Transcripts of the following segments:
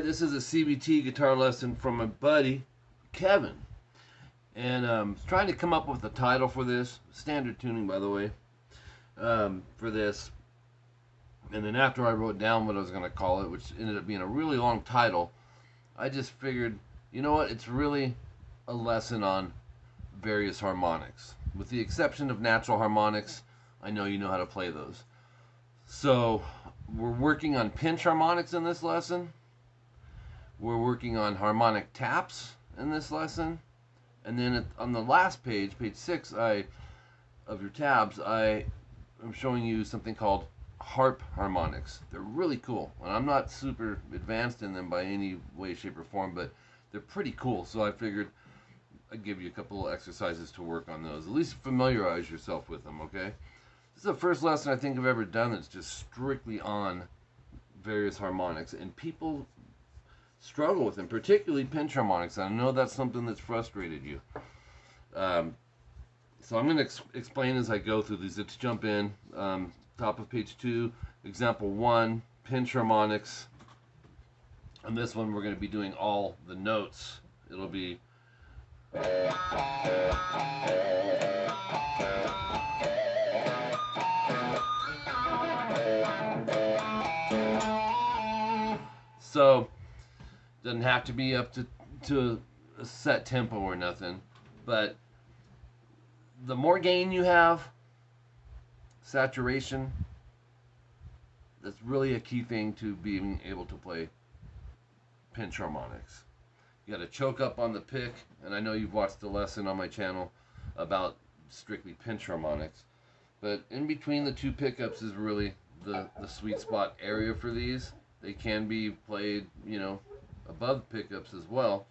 this is a CBT guitar lesson from my buddy, Kevin. And trying to come up with a title for this. Standard tuning, by the way, for this. And then after I wrote down what I was going to call it, which ended up being a really long title, I just figured, you know what, it's really a lesson on various harmonics. With the exception of natural harmonics, I know you know how to play those. So we're working on pinch harmonics in this lesson. We're working on harmonic taps in this lesson. And then on the last page, page 6 of your tabs, I am showing you something called Harp Harmonics. They're really cool. And I'm not super advanced in them by any way, shape, or form, but they're pretty cool. So I figured I'd give you a couple of exercises to work on those. At least familiarize yourself with them, okay? This is the first lesson I think I've ever done that's just strictly on various harmonics. And people struggle with them, particularly pinch harmonics. I know that's something that's frustrated you. So I'm going to explain as I go through these. Let's jump in. Top of page 2, example 1, pinch harmonics. On this one, we're going to be doing all the notes. It'll be so doesn't have to be up to a set tempo or nothing, but the more gain you have, saturation, that's really a key thing to being able to play pinch harmonics. You got to choke up on the pick, and I know you've watched the lesson on my channel about strictly pinch harmonics, but in between the two pickups is really the sweet spot area for these. They can be played, you know, above pickups as well,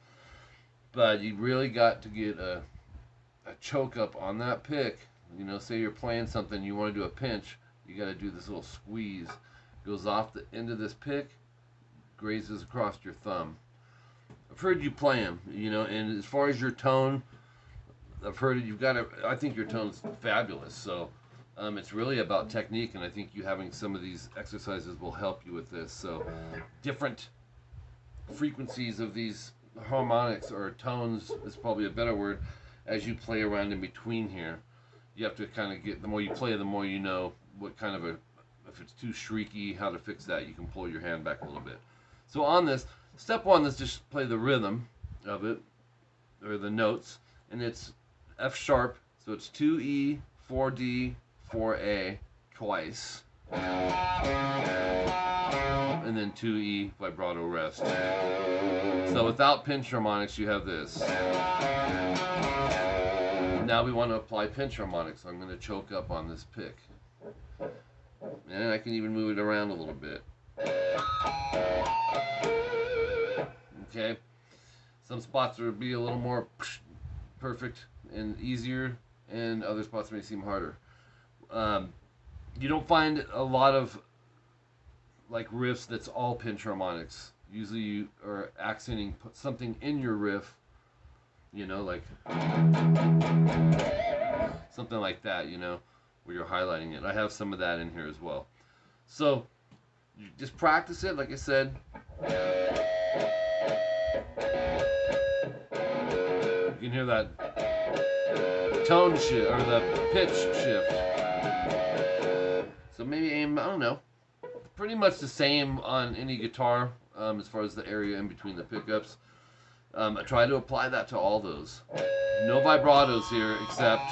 but you really got to get a choke up on that pick. You know, say you're playing something, you want to do a pinch, you got to do this little squeeze. Goes off the end of this pick, grazes across your thumb. I've heard you play them, you know, and as far as your tone, I've heard you've got to, I think your tone's fabulous. So it's really about technique, and I think you having some of these exercises will help you with this. So different frequencies of these harmonics, or tones is probably a better word, as you play around in between here. You have to kind of get, the more you play, the more you know what kind of if it's too shrieky, how to fix that. You can pull your hand back a little bit. So on this, step 1 is just play the rhythm of it, or the notes, and it's F sharp, so it's 2E, 4D, 4A twice, and then 2E vibrato rest. So without pinch harmonics, you have this. Now we want to apply pinch harmonics, so I'm going to choke up on this pick. And I can even move it around a little bit. Okay. Some spots will be a little more perfect and easier, and other spots may seem harder. You don't find a lot of like riffs that's all pinch harmonics. Usually you are accenting something in your riff, you know, like something like that, you know, where you're highlighting it. I have some of that in here as well. So you just practice it, like I said. You can hear that tone shift, or the pitch shift. So maybe aim, I don't know, pretty much the same on any guitar, as far as the area in between the pickups. I try to apply that to all those. No vibratos here, except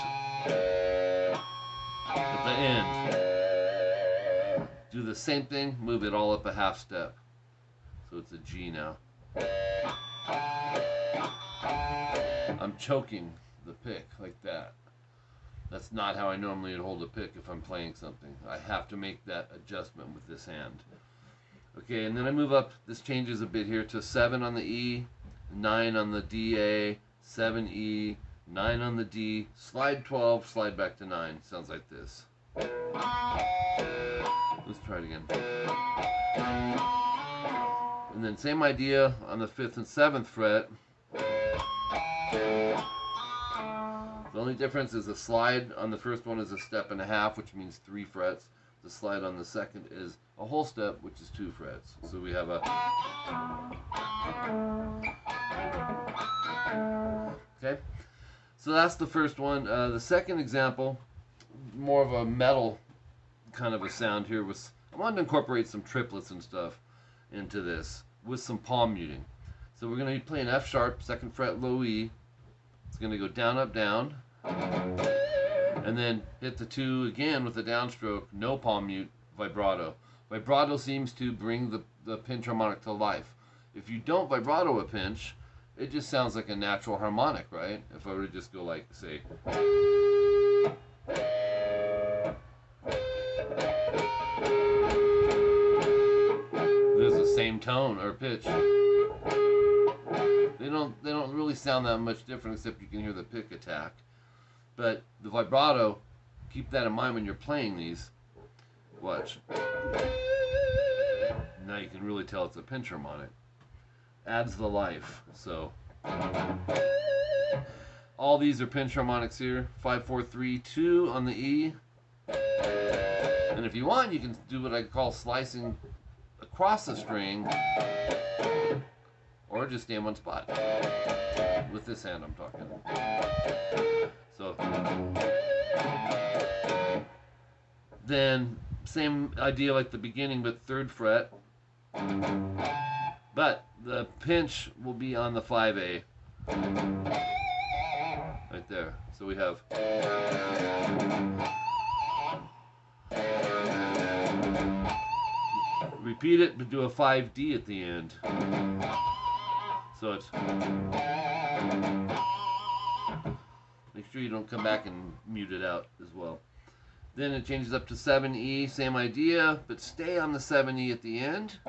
at the end. Do the same thing, move it all up a half step. So it's a G now. I'm choking the pick like that. That's not how I normally would hold a pick if I'm playing something. I have to make that adjustment with this hand. Okay, and then I move up. This changes a bit here to 7 on the E, 9 on the D-A, 7E, 9 on the D, slide 12, slide back to 9. Sounds like this. Let's try it again. And then same idea on the 5th and 7th fret. The only difference is the slide on the first one is a step and a half, which means 3 frets. The slide on the second is a whole step, which is 2 frets. So we have a... Okay, so that's the first one. The second example, more of a metal kind of a sound here. I wanted to incorporate some triplets and stuff into this with some palm muting. So we're going to be playing F sharp, 2nd fret, low E. It's going to go down, up, down. And then hit the 2 again with a downstroke, no palm mute, vibrato. Vibrato seems to bring the pinch harmonic to life. If you don't vibrato a pinch, it just sounds like a natural harmonic, right? If I were to just go like, say... There's the same tone or pitch. They don't really sound that much different, except you can hear the pick attack. But the vibrato, keep that in mind when you're playing these. Watch. Now you can really tell it's a pinch harmonic. Adds the life. So all these are pinch harmonics here. 5, 4, 3, 2 on the E. And if you want, you can do what I call slicing across the string, or just stay in one spot. With this hand I'm talking. So then same idea like the beginning, but 3rd fret. But the pinch will be on the 5A. Right there. So we have... Repeat it, but do a 5D at the end. So it's... Make sure you don't come back and mute it out as well. Then it changes up to 7E, same idea, but stay on the 7E at the end.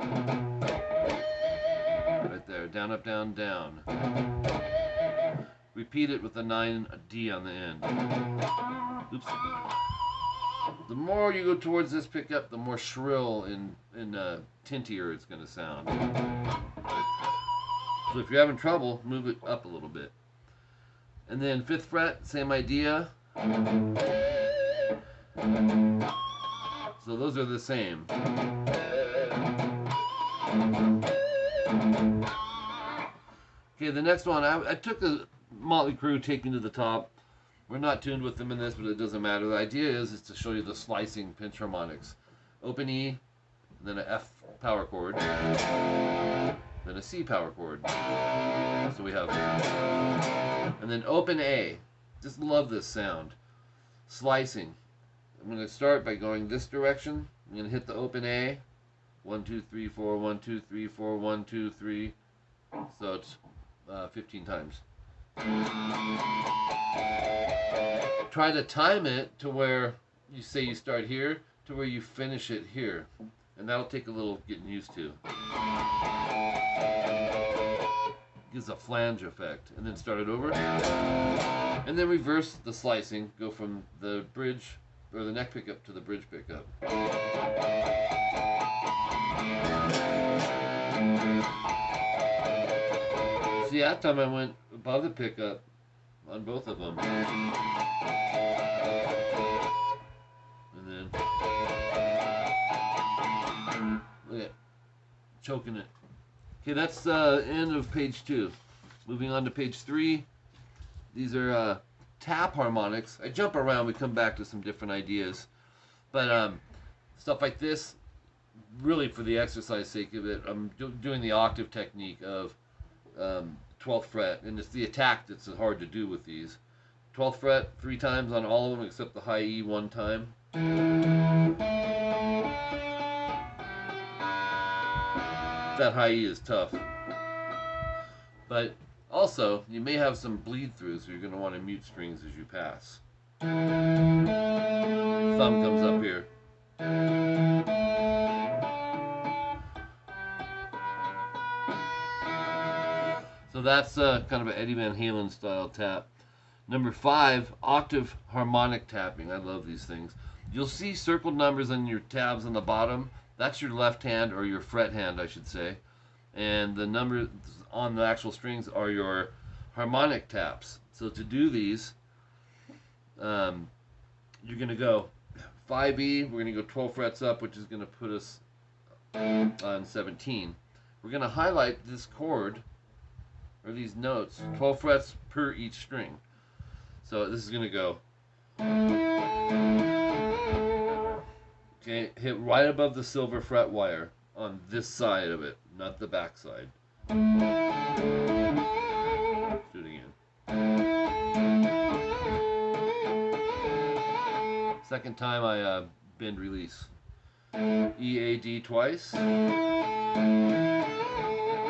Right there, down, up, down, down. Repeat it with a 9D on the end. Oops. The more you go towards this pickup, the more shrill and tintier it's going to sound. So if you're having trouble, move it up a little bit. And then 5th fret, same idea. So those are the same. Okay, the next one, I took a Motley Crue, Take Me to the Top. We're not tuned with them in this, but it doesn't matter. The idea is to show you the slicing pinch harmonics. Open E, and then an F power chord, then a C power chord. So we have, and then open A. Just love this sound. Slicing. I'm going to start by going this direction. I'm going to hit the open A. 1, 2, 3, 4, 1, 2, 3, 4, 1, 2, 3. So it's 15 times. Try to time it to where you say you start here to where you finish it here, and that'll take a little getting used to. Gives a flange effect, and then start it over, and then reverse the slicing. Go from the bridge or the neck pickup to the bridge pickup. See, that time I went above the pickup on both of them. And then, look at, choking it. Okay, that's the end of page 2. Moving on to page 3. These are tap harmonics. I jump around, we come back to some different ideas. But stuff like this, really for the exercise sake of it, I'm doing the octave technique of 12th fret, and it's the attack that's hard to do with these. 12th fret 3 times on all of them except the high E 1 time. That high E is tough. But also, you may have some bleed through, so you're going to want to mute strings as you pass. Thumb comes up here. So that's kind of an Eddie Van Halen style tap. Number 5, octave harmonic tapping. I love these things. You'll see circled numbers on your tabs on the bottom. That's your left hand, or your fret hand, I should say. And the numbers on the actual strings are your harmonic taps. So to do these, you're going to go 5E, we're going to go 12 frets up, which is going to put us on 17. We're going to highlight this chord, or these notes, 12 frets per each string. So this is going to go, okay, hit right above the silver fret wire on this side of it, not the back side. Let's do it again. Second time I bend release. E-A-D twice.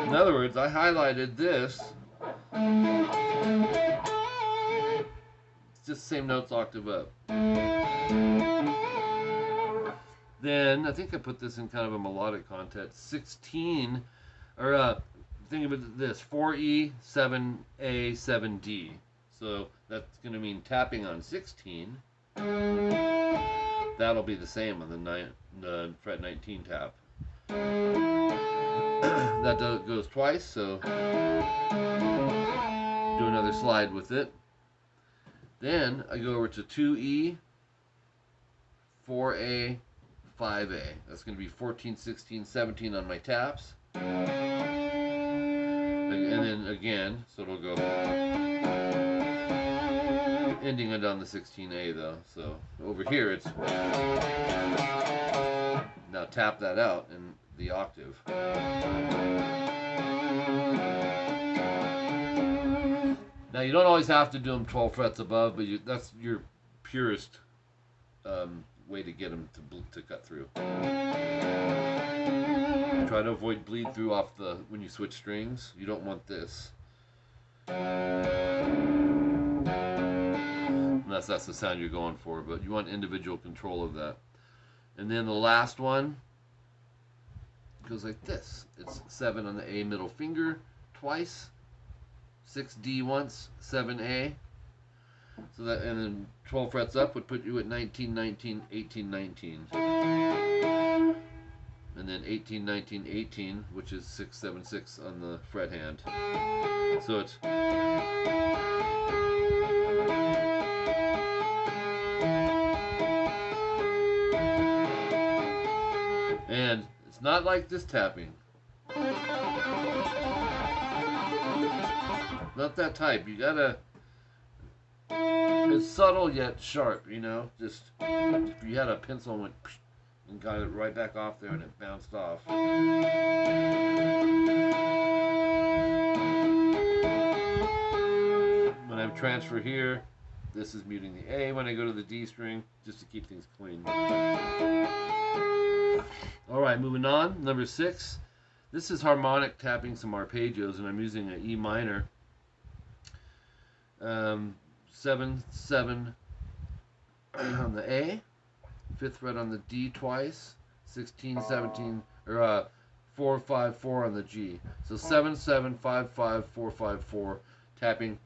In other words, I highlighted this. It's just the same notes octave up. Then, I think I put this in kind of a melodic context. 16, or think of it this, 4E, 7A, 7D. So that's going to mean tapping on 16. That'll be the same on the fret 19 tap. That goes twice, so do another slide with it. Then I go over to 2E, 4A, 5A. That's going to be 14, 16, 17 on my taps. And then again, so it'll go, ending it on the 16A though. So over here it's, now tap that out in the octave. Now you don't always have to do them 12 frets above, but that's your purest way to get them to cut through. Try to avoid bleed through off when you switch strings. You don't want this. Unless that's the sound you're going for, but you want individual control of that. And then the last one goes like this. It's 7 on the A middle finger twice, 6D once, 7A. So that, and then 12 frets up would put you at 19, 19, 18, 19. And then 18, 19, 18, which is 6, 7, 6 on the fret hand. So it's, and it's not like this tapping. Not that type. You gotta, it's subtle yet sharp, you know? Just, if you had a pencil and went and got it right back off there and it bounced off. When I transfer here, this is muting the A. When I go to the D string, just to keep things clean. Alright, moving on. Number 6. This is harmonic tapping some arpeggios, and I'm using an E minor. 7, 7 on the A, 5th fret on the D twice, 16, 17, or 4, 5, 4 on the G. So 7, 7, 5, 5, 4, 5, 4, tapping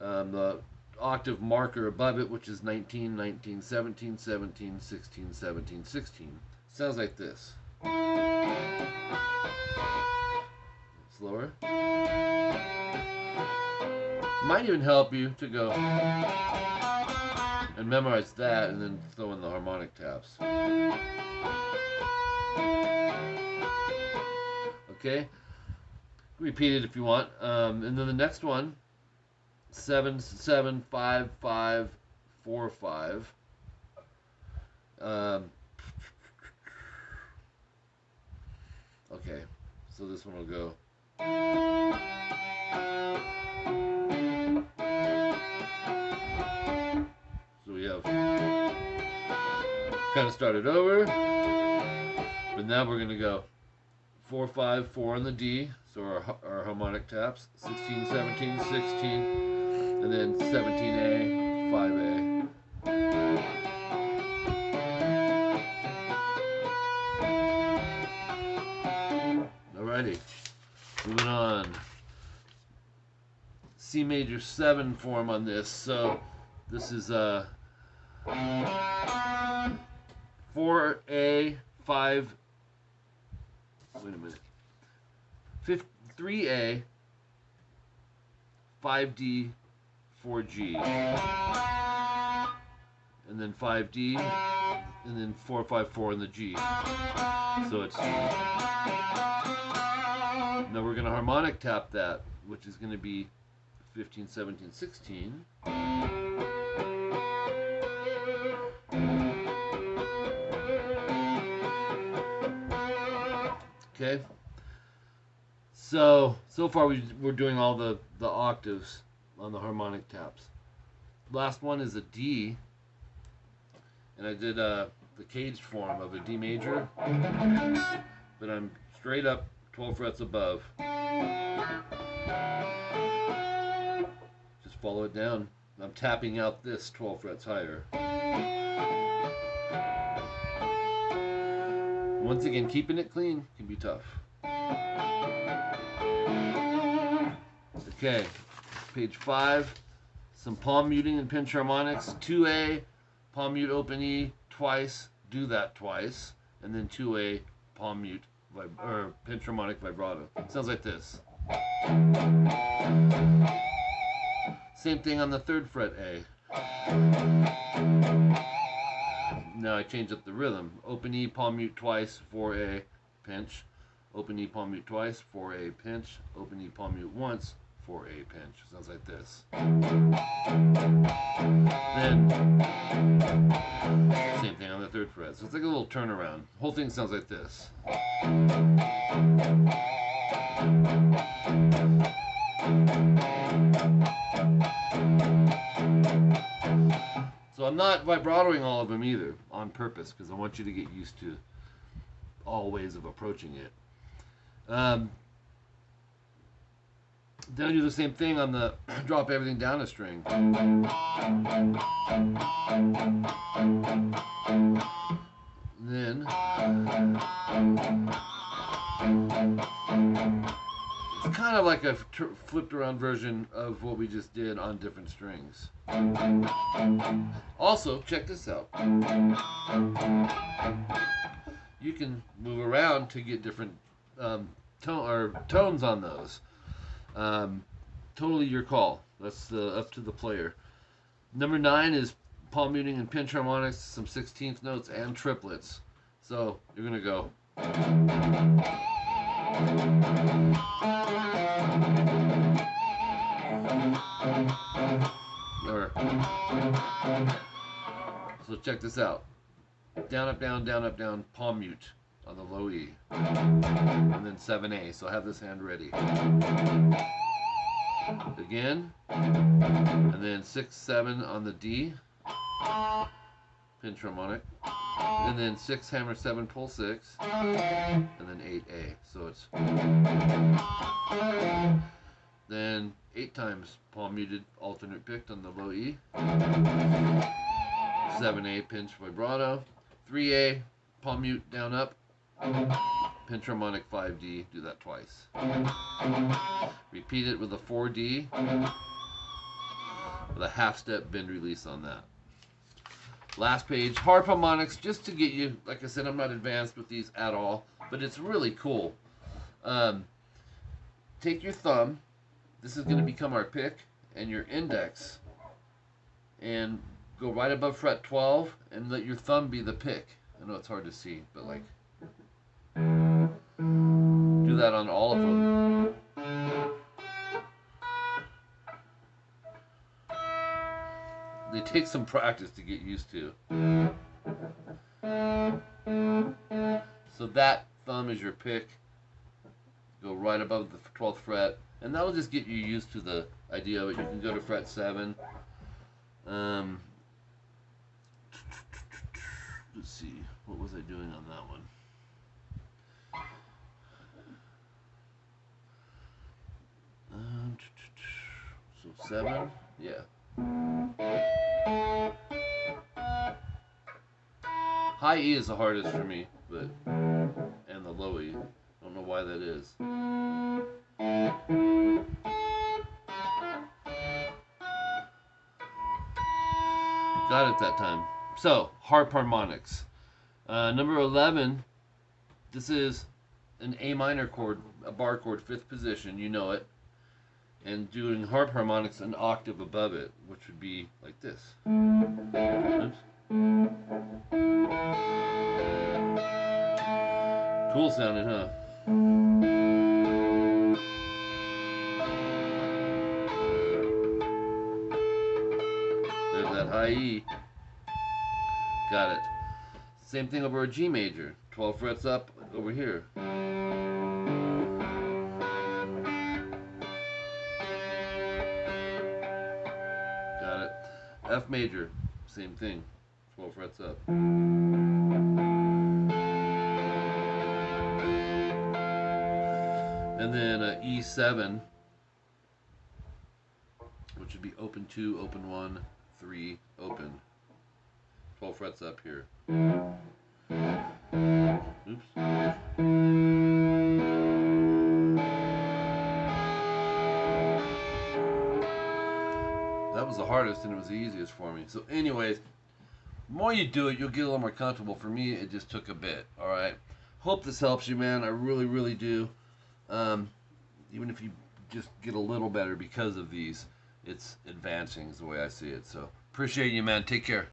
the octave marker above it, which is 19, 19, 17, 17, 16, 17, 16. Sounds like this. Slower. Might even help you to go and memorize that and then throw in the harmonic taps. Okay? Repeat it if you want. And then the next one, 7, 7, 5, 5, 4, 5. Okay, so this one will go. So we have kind of started over, but now we're going to go 4, 5, 4 on the D, so our harmonic taps, 16, 17, 16, and then 17A, 5A. Alrighty, moving on. C major 7 form on this, so this is 4A, 5, wait a minute, 3A, 5D, 4G, and then 5D, and then 4, 5, 4 in the G. So it's, now we're going to harmonic tap that, which is going to be 15, 17, 16. Okay. So far we're doing all the octaves on the harmonic taps. Last one is a D, and I did the caged form of a D major, but I'm straight up 12 frets above. Just follow it down. I'm tapping out this 12 frets higher. Once again, keeping it clean can be tough. Okay, page 5, some palm muting and pinch harmonics. 2A, palm mute open E twice, do that twice, and then 2A, palm mute or pinch harmonic vibrato. Sounds like this. Same thing on the 3rd fret A. Now I change up the rhythm. Open E, palm mute twice, 4A, pinch. Open E, palm mute twice, 4A, pinch. Open E, palm mute once, 4A, pinch. Sounds like this. Then, same thing on the 3rd fret. So it's like a little turnaround. The whole thing sounds like this. So I'm not vibratoing all of them either, on purpose, because I want you to get used to all ways of approaching it. Then I do the same thing on the drop everything down a string. Then it's kind of like a flipped around version of what we just did on different strings. Also, check this out. You can move around to get different tones on those. Totally your call. That's up to the player. Number 9 is palm muting and pinch harmonics, some 16th notes and triplets. So you're gonna go. So check this out. Down, up, down, down, up, down, palm mute on the low E. And then 7A. So have this hand ready. Again. And then 6, 7 on the D. Pinch harmonic. And then 6, hammer 7, pull 6. And then 8A. So it's. Then 8 times palm muted, alternate picked on the low E. 7A, pinch vibrato. 3A, palm mute, down up. Pinch harmonic 5D, do that twice. Repeat it with a 4D. With a half step bend release on that. Last page, harp harmonics, just to get you, like I said, I'm not advanced with these at all, but it's really cool. Take your thumb. This is going to become our pick, and your index, and go right above fret 12, and let your thumb be the pick. I know it's hard to see, but like, do that on all of them. They take some practice to get used to. So that thumb is your pick. Go right above the 12th fret. And that'll just get you used to the idea of it. You can go to fret 7. Let's see. What was I doing on that one? So 7. Yeah. High E is the hardest for me, but and the low E. Don't know why that is. Got it that time. So, harp harmonics. Number 11, this is an A minor chord, a bar chord, 5th position, you know it. And doing harp harmonics an octave above it, which would be like this. Oops. Cool sounding, huh? There's that high E. Got it. Same thing over a G major. 12 frets up over here. Got it. F major. Same thing. 12 frets up. And then E7, which would be open 2, open 1, 3, open. 12 frets up here. Oops. That was the hardest and it was the easiest for me. So anyways, the more you do it, you'll get a little more comfortable. For me, it just took a bit. Alright. Hope this helps you, man. I really, really do. Even if you just get a little better because of these, it's advancing is the way I see it. So appreciate you, man. Take care.